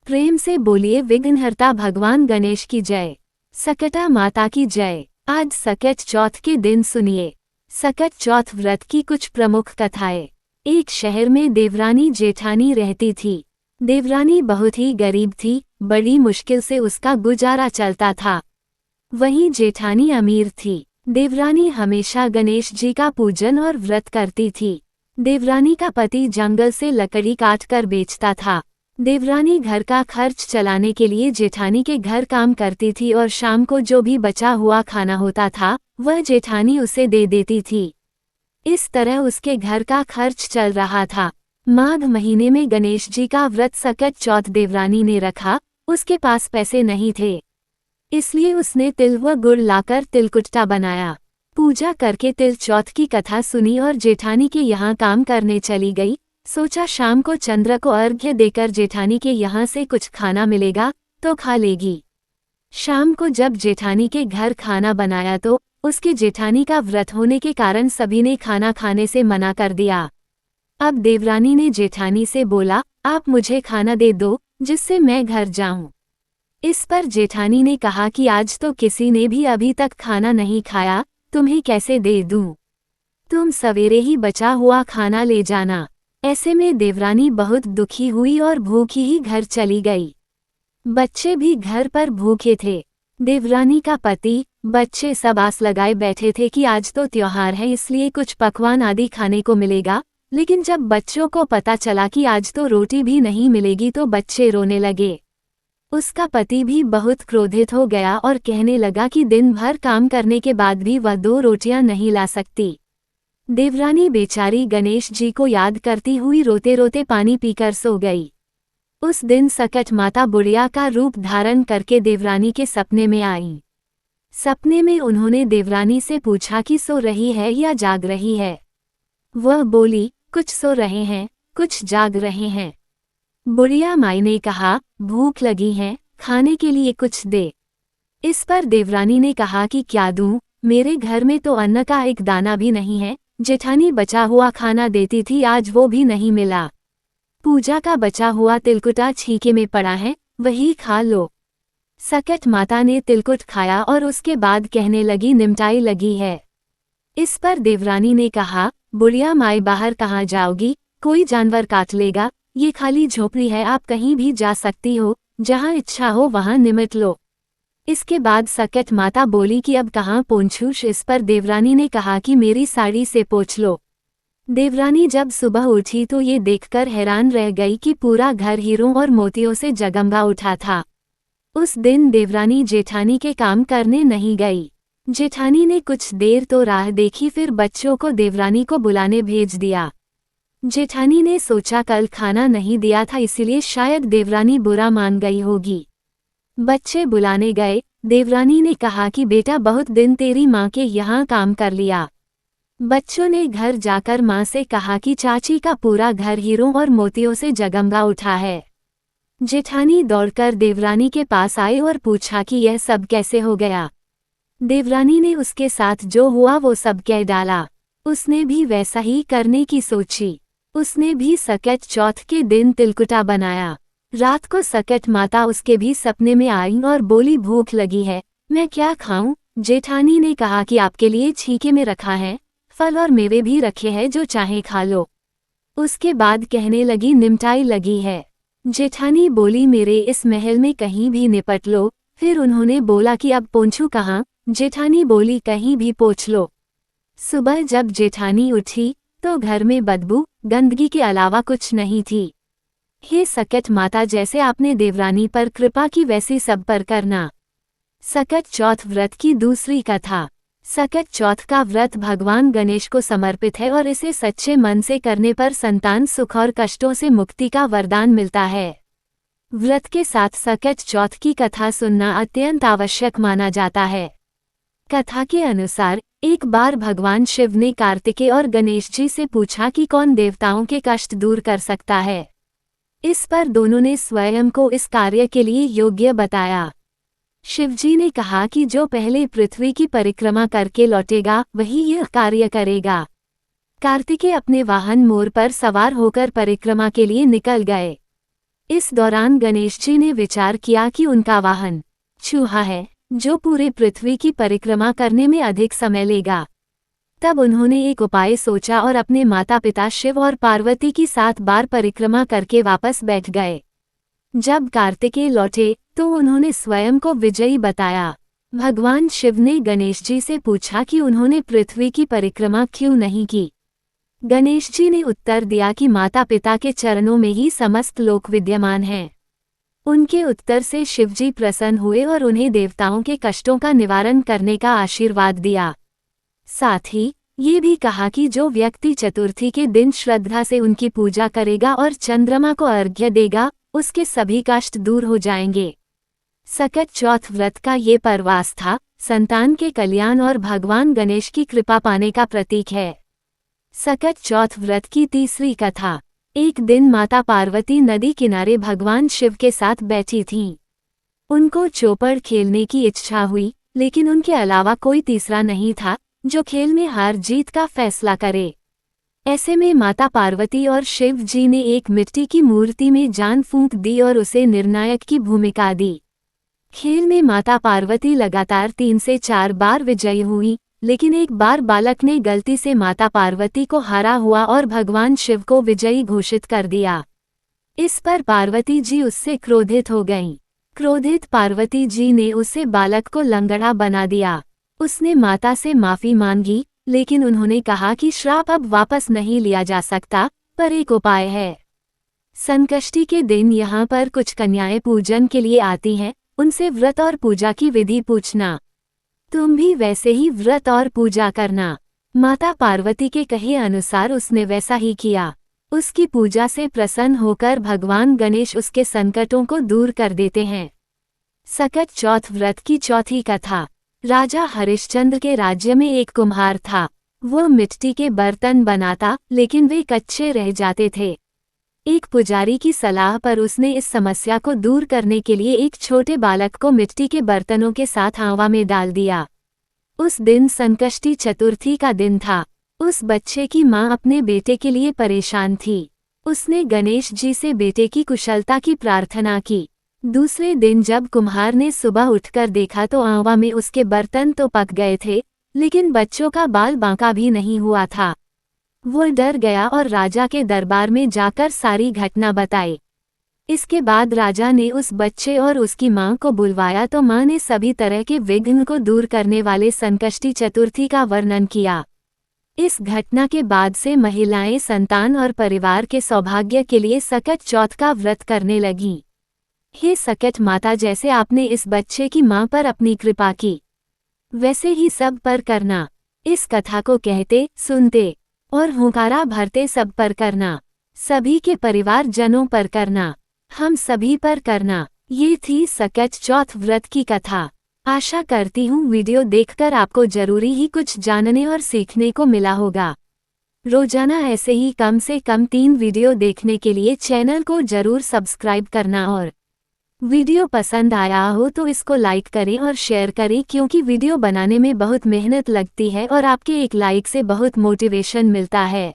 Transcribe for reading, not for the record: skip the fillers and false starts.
प्रेम से बोलिए विघ्नहर्ता भगवान गणेश की जय। सकटा माता की जय। आज सकट चौथ के दिन सुनिए सकट चौथ व्रत की कुछ प्रमुख कथाएं। एक शहर में देवरानी जेठानी रहती थी। देवरानी बहुत ही गरीब थी, बड़ी मुश्किल से उसका गुजारा चलता था। वहीं जेठानी अमीर थी। देवरानी हमेशा गणेश जी का पूजन और व्रत करती थी। देवरानी का पति जंगल से लकड़ी काटकर बेचता था। देवरानी घर का खर्च चलाने के लिए जेठानी के घर काम करती थी और शाम को जो भी बचा हुआ खाना होता था वह जेठानी उसे दे देती थी। इस तरह उसके घर का खर्च चल रहा था। माघ महीने में गणेश जी का व्रत सकट चौथ देवरानी ने रखा। उसके पास पैसे नहीं थे, इसलिए उसने तिल व गुड़ लाकर तिलकुट्टा बनाया। पूजा करके तिल चौथ की कथा सुनी और जेठानी के यहाँ काम करने चली गई। सोचा शाम को चंद्र को अर्घ्य देकर जेठानी के यहाँ से कुछ खाना मिलेगा तो खा लेगी। शाम को जब जेठानी के घर खाना बनाया तो उसके जेठानी का व्रत होने के कारण सभी ने खाना खाने से मना कर दिया। अब देवरानी ने जेठानी से बोला, आप मुझे खाना दे दो जिससे मैं घर जाऊं। इस पर जेठानी ने कहा कि आज तो किसी ने भी अभी तक खाना नहीं खाया, तुम्हें कैसे दे दूं? तुम सवेरे ही बचा हुआ खाना ले जाना। ऐसे में देवरानी बहुत दुखी हुई और भूखी ही घर चली गई। बच्चे भी घर पर भूखे थे। देवरानी का पति, बच्चे सब आस लगाए बैठे थे कि आज तो त्योहार है इसलिए कुछ पकवान आदि खाने को मिलेगा। लेकिन जब बच्चों को पता चला कि आज तो रोटी भी नहीं मिलेगी तो बच्चे रोने लगे। उसका पति भी बहुत क्रोधित हो गया और कहने लगा कि दिन भर काम करने के बाद भी वह 2 रोटियां नहीं ला सकती। देवरानी बेचारी गणेश जी को याद करती हुई रोते रोते पानी पीकर सो गई। उस दिन सकट माता बुढ़िया का रूप धारण करके देवरानी के सपने में आईं। सपने में उन्होंने देवरानी से पूछा कि सो रही है या जाग रही है। वह बोली, कुछ सो रहे हैं, कुछ जाग रहे हैं। बुढ़िया माई ने कहा, भूख लगी है, खाने के लिए कुछ दे। इस पर देवरानी ने कहा कि क्या दूं, मेरे घर में तो अन्न का एक दाना भी नहीं है। जेठानी बचा हुआ खाना देती थी, आज वो भी नहीं मिला। पूजा का बचा हुआ तिलकुटा छीके में पड़ा है, वही खा लो। सकट माता ने तिलकुट खाया और उसके बाद कहने लगी, निमटाई लगी है। इस पर देवरानी ने कहा, बुढ़िया माई बाहर कहाँ जाओगी, कोई जानवर काट लेगा। ये खाली झोपड़ी है, आप कहीं भी जा सकती हो, जहाँ इच्छा हो वहाँ निमट लो। इसके बाद सकट माता बोली कि अब कहाँ पोंछूं। इस पर देवरानी ने कहा कि मेरी साड़ी से पोंछ लो। देवरानी जब सुबह उठी तो ये देखकर हैरान रह गई कि पूरा घर हीरों और मोतियों से जगमगा उठा था। उस दिन देवरानी जेठानी के काम करने नहीं गई। जेठानी ने कुछ देर तो राह देखी, फिर बच्चों को देवरानी को बुलाने भेज दिया। जेठानी ने सोचा कल खाना नहीं दिया था इसलिए शायद देवरानी बुरा मान गई होगी। बच्चे बुलाने गए। देवरानी ने कहा कि बेटा बहुत दिन तेरी माँ के यहाँ काम कर लिया। बच्चों ने घर जाकर माँ से कहा कि चाची का पूरा घर हीरों और मोतियों से जगमगा उठा है। जेठानी दौड़कर देवरानी के पास आई और पूछा कि यह सब कैसे हो गया। देवरानी ने उसके साथ जो हुआ वो सब कह डाला। उसने भी वैसा ही करने की सोची। उसने भी सकट चौथ के दिन तिलकुटा बनाया। रात को सकट माता उसके भी सपने में आई और बोली, भूख लगी है, मैं क्या खाऊं? जेठानी ने कहा कि आपके लिए छीके में रखा है, फल और मेवे भी रखे हैं, जो चाहे खा लो। उसके बाद कहने लगी, निमटाई लगी है। जेठानी बोली, मेरे इस महल में कहीं भी निपट लो। फिर उन्होंने बोला कि अब पोंछूं कहाँ? जेठानी बोली, कहीं भी पोंछ लो। सुबह जब जेठानी उठी तो घर में बदबू, गंदगी के अलावा कुछ नहीं थी। हे सकट माता, जैसे आपने देवरानी पर कृपा की वैसी सब पर करना। सकट चौथ व्रत की दूसरी कथा। सकट चौथ का व्रत भगवान गणेश को समर्पित है और इसे सच्चे मन से करने पर संतान सुख और कष्टों से मुक्ति का वरदान मिलता है। व्रत के साथ सकट चौथ की कथा सुनना अत्यंत आवश्यक माना जाता है। कथा के अनुसार एक बार भगवान शिव ने कार्तिकेय और गणेश जी से पूछा कि कौन देवताओं के कष्ट दूर कर सकता है। इस पर दोनों ने स्वयं को इस कार्य के लिए योग्य बताया। शिवजी ने कहा कि जो पहले पृथ्वी की परिक्रमा करके लौटेगा वही यह कार्य करेगा। कार्तिकेय अपने वाहन मोर पर सवार होकर परिक्रमा के लिए निकल गए। इस दौरान गणेश जी ने विचार किया कि उनका वाहन चूहा है, जो पूरे पृथ्वी की परिक्रमा करने में अधिक समय लेगा। तब उन्होंने एक उपाय सोचा और अपने माता पिता शिव और पार्वती की 7 बार परिक्रमा करके वापस बैठ गए। जब कार्तिकेय लौटे तो उन्होंने स्वयं को विजयी बताया। भगवान शिव ने गणेश जी से पूछा कि उन्होंने पृथ्वी की परिक्रमा क्यों नहीं की। गणेश जी ने उत्तर दिया कि माता पिता के चरणों में ही समस्त लोक विद्यमान हैं। उनके उत्तर से शिवजी प्रसन्न हुए और उन्हें देवताओं के कष्टों का निवारण करने का आशीर्वाद दिया। साथ ही ये भी कहा कि जो व्यक्ति चतुर्थी के दिन श्रद्धा से उनकी पूजा करेगा और चंद्रमा को अर्घ्य देगा, उसके सभी कष्ट दूर हो जाएंगे। सकट चौथ व्रत का ये परवास था, संतान के कल्याण और भगवान गणेश की कृपा पाने का प्रतीक है। सकट चौथ व्रत की तीसरी कथा। एक दिन माता पार्वती नदी किनारे भगवान शिव के साथ बैठी थीं। उनको चौपड़ खेलने की इच्छा हुई, लेकिन उनके अलावा कोई तीसरा नहीं था जो खेल में हार जीत का फैसला करे। ऐसे में माता पार्वती और शिव जी ने एक मिट्टी की मूर्ति में जान फूंक दी और उसे निर्णायक की भूमिका दी। खेल में माता पार्वती लगातार 3 से 4 बार विजयी हुई, लेकिन एक बार बालक ने गलती से माता पार्वती को हारा हुआ और भगवान शिव को विजयी घोषित कर दिया। इस पर पार्वती जी उससे क्रोधित हो गईं। क्रोधित पार्वती जी ने उसे बालक को लंगड़ा बना दिया। उसने माता से माफी मांगी, लेकिन उन्होंने कहा कि श्राप अब वापस नहीं लिया जा सकता, पर एक उपाय है। संकष्टी के दिन यहाँ पर कुछ कन्याएं पूजन के लिए आती हैं, उनसे व्रत और पूजा की विधि पूछना। तुम भी वैसे ही व्रत और पूजा करना। माता पार्वती के कहे अनुसार उसने वैसा ही किया। उसकी पूजा से प्रसन्न होकर भगवान गणेश उसके संकटों को दूर कर देते हैं। सकट चौथ व्रत की चौथी कथा। राजा हरिश्चंद्र के राज्य में एक कुम्हार था। वो मिट्टी के बर्तन बनाता, लेकिन वे कच्चे रह जाते थे। एक पुजारी की सलाह पर उसने इस समस्या को दूर करने के लिए एक छोटे बालक को मिट्टी के बर्तनों के साथ आंवा में डाल दिया। उस दिन संकष्टी चतुर्थी का दिन था। उस बच्चे की मां अपने बेटे के लिए परेशान थी। उसने गणेश जी से बेटे की कुशलता की प्रार्थना की। दूसरे दिन जब कुम्हार ने सुबह उठकर देखा तो आंवा में उसके बर्तन तो पक गए थे, लेकिन बच्चों का बाल बांका भी नहीं हुआ था। वो डर गया और राजा के दरबार में जाकर सारी घटना बताई। इसके बाद राजा ने उस बच्चे और उसकी मां को बुलवाया तो मां ने सभी तरह के विघ्न को दूर करने वाले संकष्टी चतुर्थी का वर्णन किया। इस घटना के बाद से महिलाएं संतान और परिवार के सौभाग्य के लिए सकट चौथ का व्रत करने लगीं। हे सकट माता, जैसे आपने इस बच्चे की मां पर अपनी कृपा की, वैसे ही सब पर करना। इस कथा को कहते, सुनते और हुंकारा भरते सब पर करना। सभी के परिवार जनों पर करना। हम सभी पर करना। ये थी सकट चौथ व्रत की कथा। आशा करती हूँ वीडियो देखकर आपको जरूरी ही कुछ जानने और सीखने को मिला होगा। रोजाना ऐसे ही कम से कम 3 वीडियो देखने के लिए चैनल को जरूर सब्सक्राइब करना और वीडियो पसंद आया हो तो इसको लाइक करें और शेयर करें, क्योंकि वीडियो बनाने में बहुत मेहनत लगती है और आपके एक लाइक से बहुत मोटिवेशन मिलता है।